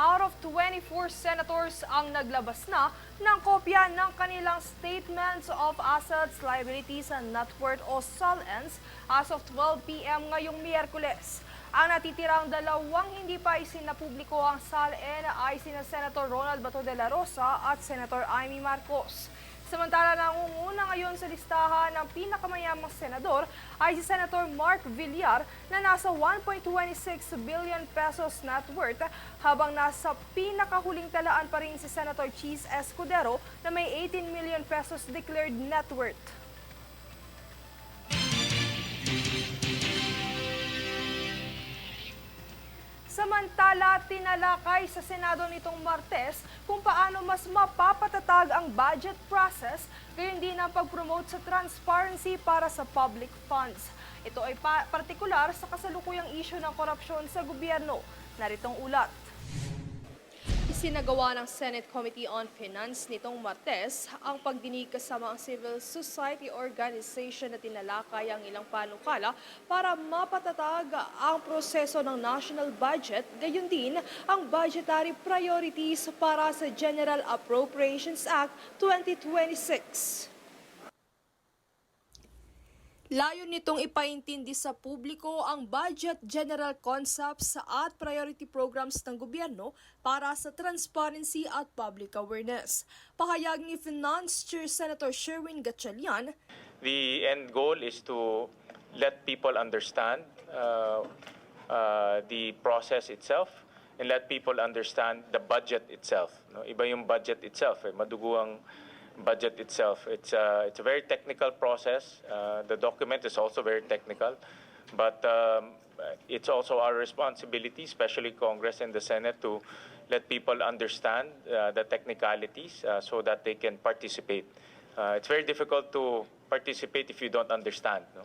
out of 24 senators ang naglabas na ng kopya ng kanilang Statements of Assets, Liabilities, and Net Worth o SALNs as of 12 p.m. ngayong Miyerkules. Ang natitirang dalawang hindi pa isinapubliko ang SALN ay sina Senator Ronald Bato de la Rosa at Senator Amy Marcos. Samantala, nangunguna ngayon sa listahan ng pinakamayamang senador ay si Senator Mark Villar na nasa 1.26 billion pesos net worth, habang nasa pinakahuling talaan pa rin si Senator Cheese Escudero na may 18 million pesos declared net worth. Samantala, tinalakay sa Senado nitong Martes kung paano mas mapapatatag ang budget process, gayon din ang pag-promote sa transparency para sa public funds. Ito ay partikular sa kasalukuyang issue ng korupsyon sa gobyerno. Naritong ulat. Isinagawa ng Senate Committee on Finance nitong Martes ang pagdinig kasama ang civil society organization na tinalakay ang ilang panukala para mapatatag ang proseso ng national budget, gayon din ang budgetary priorities para sa General Appropriations Act 2026. Layon nitong ipaintindi sa publiko ang budget general concepts at priority programs ng gobyerno para sa transparency at public awareness. Pahayag ni Finance Chair Senator Sherwin Gatchalian, the end goal is to let people understand the process itself and let people understand the budget itself. No? Iba yung budget itself, madugo ang budget itself. It's a very technical process. The document is also very technical, but it's also our responsibility, especially Congress and the Senate, to let people understand the technicalities so that they can participate. It's very difficult to participate if you don't understand. No?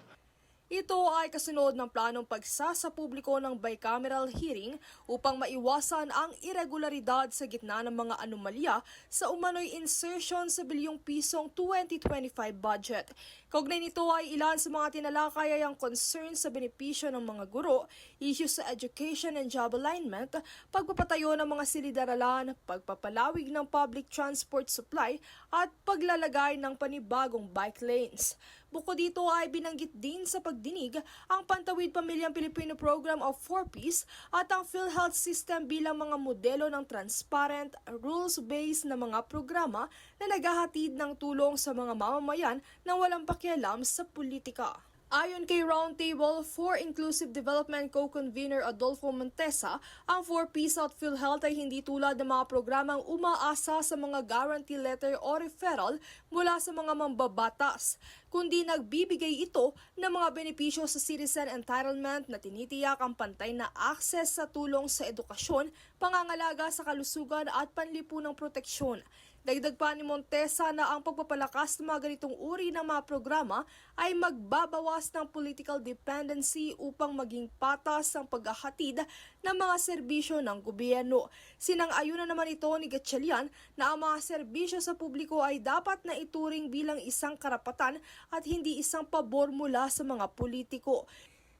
ito ay kasunod ng planong pagsasapubliko ng bicameral hearing upang maiwasan ang irregularidad sa gitna ng mga anomalya sa umano'y insertion sa bilyong pisong 2025 budget. Kaugnay nito ay ilan sa mga tinalakay ay ang concern sa benepisyo ng mga guro, issues sa education and job alignment, pagpapatayo ng mga silid-aralan, pagpapalawig ng public transport supply at paglalagay ng panibagong bike lanes. Bukod dito ay binanggit din sa pagdinig ang Pantawid Pamilyang Pilipino Program of 4Ps at ang PhilHealth System bilang mga modelo ng transparent, rules-based na mga programa na naghahatid ng tulong sa mga mamamayan na walang pakialam sa politika. Ayon kay Roundtable for Inclusive Development Co-Convener Adolfo Montesa, ang 4Ps at PhilHealth ay hindi tulad ng mga programang umaasa sa mga guarantee letter o referral mula sa mga mambabatas, kundi nagbibigay ito ng mga benepisyo sa citizen entitlement na tinitiyak ang pantay na access sa tulong sa edukasyon, pangangalaga sa kalusugan at panlipunang proteksyon. Dagdag pa ni Montesa na ang pagpapalakas ng mga ganitong uri ng mga programa ay magbabawas ng political dependency upang maging patas ang paghahatid ng mga serbisyo ng gobyerno. Sinang-ayunan naman ito ni Gatchalian na ang mga serbisyo sa publiko ay dapat na ituring bilang isang karapatan at hindi isang pabor mula sa mga politiko.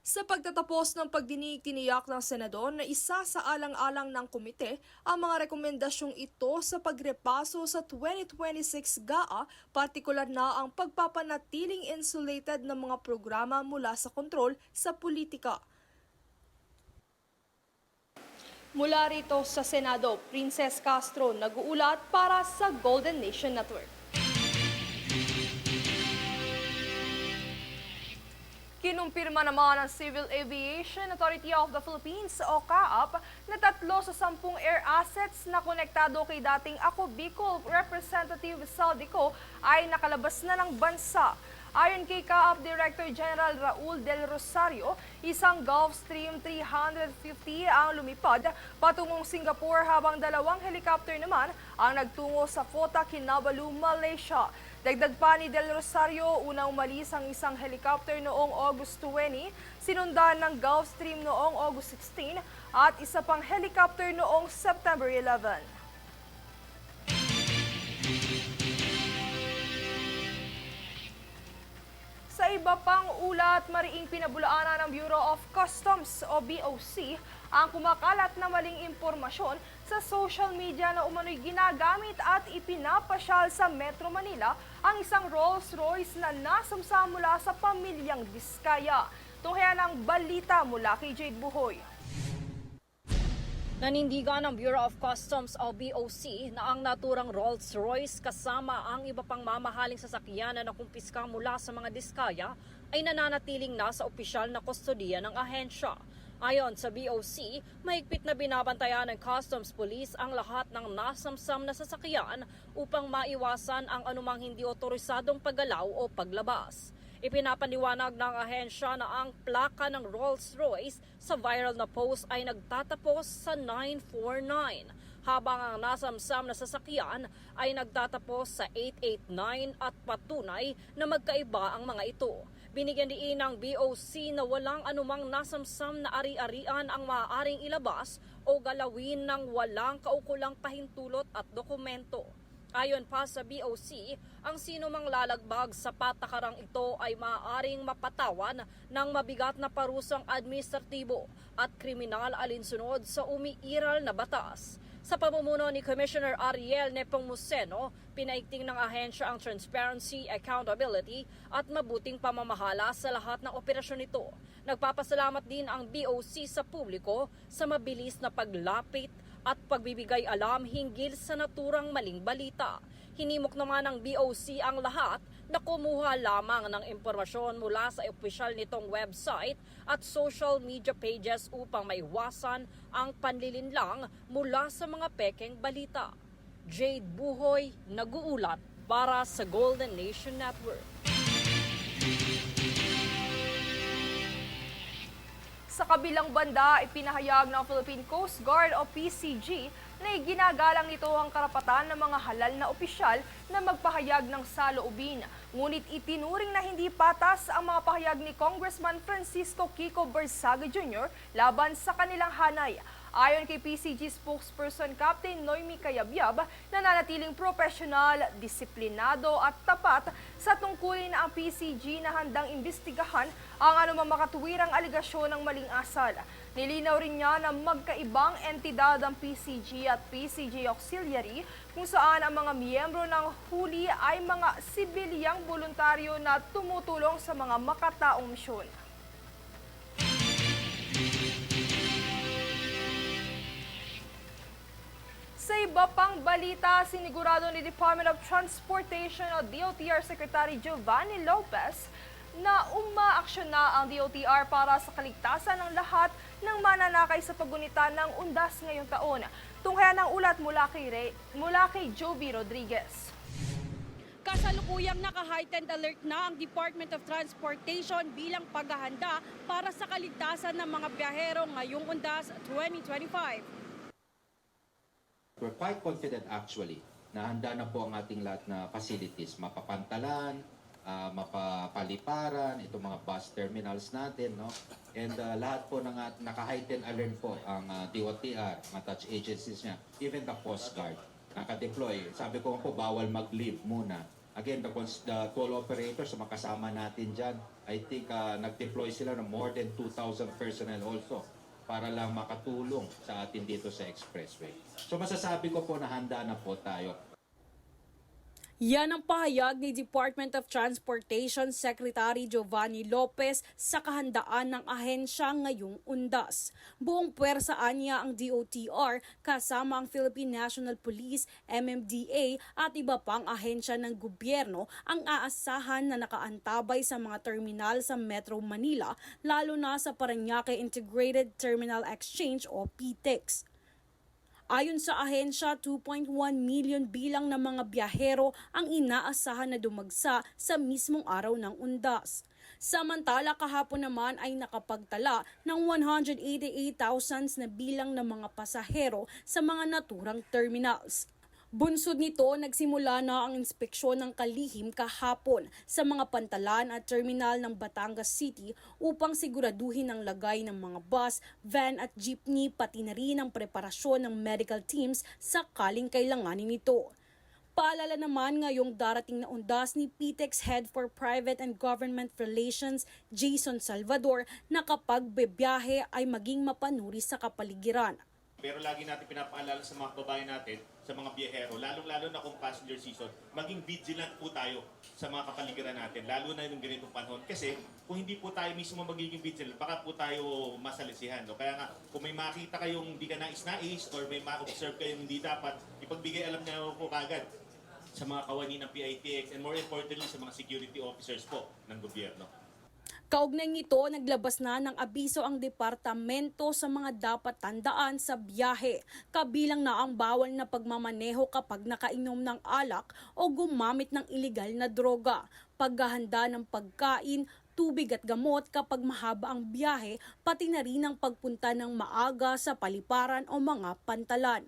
Sa pagtatapos ng pagdinig, tiniyak ng Senador na isa sa alang-alang ng komite ang mga rekomendasyong ito sa pagrepaso sa 2026 GAA, partikular na ang pagpapanatiling insulated ng mga programa mula sa kontrol sa politika. Mula rito sa Senado, Princess Castro nag-uulat para sa Golden Nation Network. Kinumpirma naman ng Civil Aviation Authority of the Philippines o CAAP na 3 sa 10 air assets na konektado kay dating Ako Bicol Representative Saldico ay nakalabas na ng bansa. Ayon kay CAAP Director General Raul Del Rosario, isang Gulfstream 350 ang lumipad patungong Singapore habang 2 helicopter naman ang nagtungo sa Kota Kinabalu, Malaysia. Dagdag pa ni Del Rosario, unang umalis ang isang helicopter noong August 20, sinundan ng Gulfstream noong August 16 at isa pang helicopter noong September 11. Sa Sa iba pang ulat, mariing pinabulaanan ng Bureau of Customs o BOC ang kumakalat na maling impormasyon sa social media na umano'y ginagamit at ipinapasyal sa Metro Manila ang isang Rolls-Royce na nasamsa mula sa pamilyang Diskaya. Tunghayan ang balita mula kay Jade Buhoy. Nanindigan ng Bureau of Customs o BOC na ang naturang Rolls-Royce kasama ang iba pang mamahaling sasakyan na nakumpiska mula sa mga Diskaya ay nananatiling nasa opisyal na kustodiya ng ahensya. Ayon sa BOC, mahigpit na binabantayan ng Customs Police ang lahat ng nasamsam na sasakyan upang maiwasan ang anumang hindi otorisadong paggalaw o paglabas. Ipinapaniwanag ng ahensya na ang plaka ng Rolls-Royce sa viral na post ay nagtatapos sa 949, habang ang nasamsam na sasakyan ay nagtatapos sa 889 at patunay na magkaiba ang mga ito. Binigyan din ng BOC na walang anumang nasamsam na ari-arian ang maaaring ilabas o galawin ng walang kaukulang pahintulot at dokumento. Ayon pa sa BOC, ang sino mang lalagbag sa patakarang ito ay maaaring mapatawan ng mabigat na parusang administratibo at kriminal alinsunod sa umiiral na batas. Sa pamumuno ni Commissioner Ariel Nepomuceno, pinaigting ng ahensya ang transparency, accountability at mabuting pamamahala sa lahat ng operasyon nito. Nagpapasalamat din ang BOC sa publiko sa mabilis na paglapit at pagbibigay alam hinggil sa naturang maling balita. Hinimok naman ng BOC ang lahat na kumuha lamang ng impormasyon mula sa opisyal nitong website at social media pages upang maiwasan ang panlilinlang mula sa mga pekeng balita. Jade Buhoy, nag-uulat para sa Golden Nation Network. Sa kabilang banda, ipinahayag ng Philippine Coast Guard o PCG na iginagalang nito ang karapatan ng mga halal na opisyal na magpahayag ng saloobin. Ngunit itinuring na hindi patas ang mga pahayag ni Congressman Francisco Kiko Bersaga Jr. laban sa kanilang hanay. Ayon kay PCG spokesperson Captain Noemi Cayabyab, nananatiling profesional, disiplinado at tapat sa tungkulin na ang PCG na handang imbestigahan ang anumang makatuwirang aligasyon ng maling asal. Nilinaw rin niya na magkaibang entidad ang PCG at PCG Auxiliary kung saan ang mga miyembro ng huli ay mga sibilyang voluntaryo na tumutulong sa mga makataong misyon. Sa iba pang balita, sinigurado ni Department of Transportation o DOTR Secretary Giovanni Lopez na umaaksyon na ang DOTR para sa kaligtasan ng lahat ng mananakay sa paggunita ng undas ngayong taon. Tunghayan ang ulat mula kay Joby Rodriguez. Kasalukuyang naka-heightened alert na ang Department of Transportation bilang paghahanda para sa kaligtasan ng mga biyahero ngayong undas 2025. We're quite confident actually na handa na po ang ating lahat na facilities, mapapantalan, mapapaliparan, itong mga bus terminals natin, no? And lahat po ng naka-heightened alert po ang DOTR, mga touch agencies niya, even the Coast Guard, naka-deploy. Sabi ko po, bawal mag-leave muna. Again, the toll operators, makasama natin dyan, I think nag-deploy sila ng more than 2,000 personnel also para lang makatulong sa atin dito sa expressway. So masasabi ko po na handa na po tayo. Yan ang pahayag ni Department of Transportation Secretary Giovanni Lopez sa kahandaan ng ahensya ngayong undas. Buong puwersaan niya ang DOTR kasama ang Philippine National Police, MMDA at iba pang ahensya ng gobyerno ang aasahan na nakaantabay sa mga terminal sa Metro Manila, lalo na sa Parañaque Integrated Terminal Exchange o PTEX. Ayon sa ahensya, 2.1 million bilang ng mga biyahero ang inaasahan na dumagsa sa mismong araw ng undas. Samantala, kahapon naman ay nakapagtala ng 188,000 na bilang ng mga pasahero sa mga naturang terminals. Bunsod nito, nagsimula na ang inspeksyon ng kalihim kahapon sa mga pantalan at terminal ng Batangas City upang siguraduhin ang lagay ng mga bus, van at jeepney pati na rin ang preparasyon ng medical teams sakaling kailanganin nito. Paalala naman ngayong darating na undas ni PTEX Head for Private and Government Relations, Jason Salvador, na kapag bebiyahe ay maging mapanuri sa kapaligiran. Pero lagi natin pinapaalala sa mga kababayan natin, sa mga biyahero, lalong-lalo na kung passenger season, maging vigilant po tayo sa mga kapaligiran natin, lalo na yung ganitong panahon. Kasi kung hindi po tayo mismo magiging vigilant, baka po tayo masalisihan. No? Kaya nga, kung may makita kayong hindi ka nais-nais or may ma-observe kayong hindi dapat, ipagbigay alam niyo po kagad sa mga kawani ng PITX and more importantly sa mga security officers po ng gobyerno. Kaugnay nito, naglabas na ng abiso ang departamento sa mga dapat tandaan sa biyahe, kabilang na ang bawal na pagmamaneho kapag nakainom ng alak o gumamit ng ilegal na droga, paghahanda ng pagkain, tubig at gamot kapag mahaba ang biyahe, pati na rin ang pagpunta ng maaga sa paliparan o mga pantalan.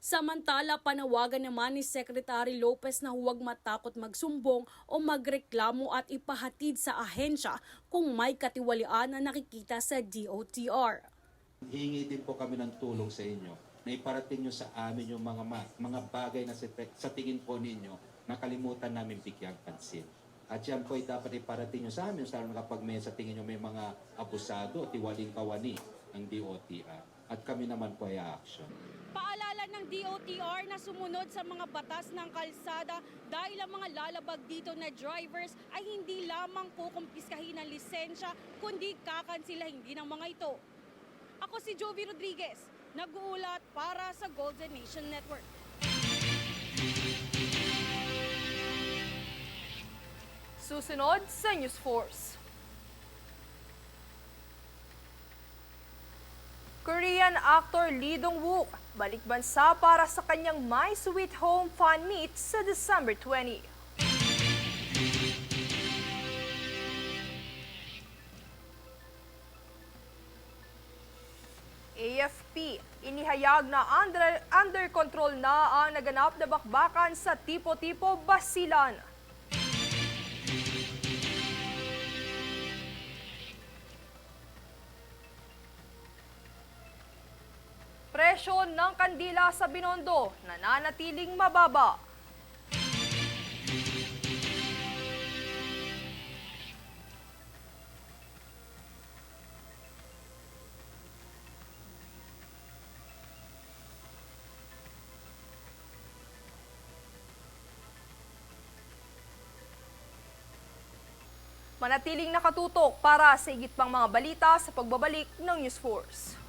Samantala, panawagan naman ni Secretary Lopez na huwag matakot magsumbong o magreklamo at ipahatid sa ahensya kung may katiwalian na nakikita sa DOTR. Hihingi din po kami ng tulong sa inyo na iparating nyo sa amin yung mga bagay na sa tingin po ninyo nakalimutan namin bigyang pansin. At yan po ay dapat iparating nyo sa amin, lalo na kapag may sa tingin nyo may mga abusado o tiwaling kawani ng DOTR. At kami naman po ay action. Paalala ng DOTR na sumunod sa mga batas ng kalsada dahil ang mga lalabag dito na drivers ay hindi lamang kukumpiskahin ng lisensya kundi kakansilahin din ng mga ito. Ako si Jovi Rodriguez, nag-uulat para sa Golden Nation Network. Susunod sa News Force. Korean actor Lee Dong-wook balik bansa para sa kanyang My Sweet Home fan meet sa December 20. AFP, inihayag na under control na ang naganap na bakbakan sa Tipo-Tipo, Basilan. Presyo ng kandila sa Binondo nananatiling mababa. Manatiling nakatutok para sa higit pang mga balita sa pagbabalik ng News Force.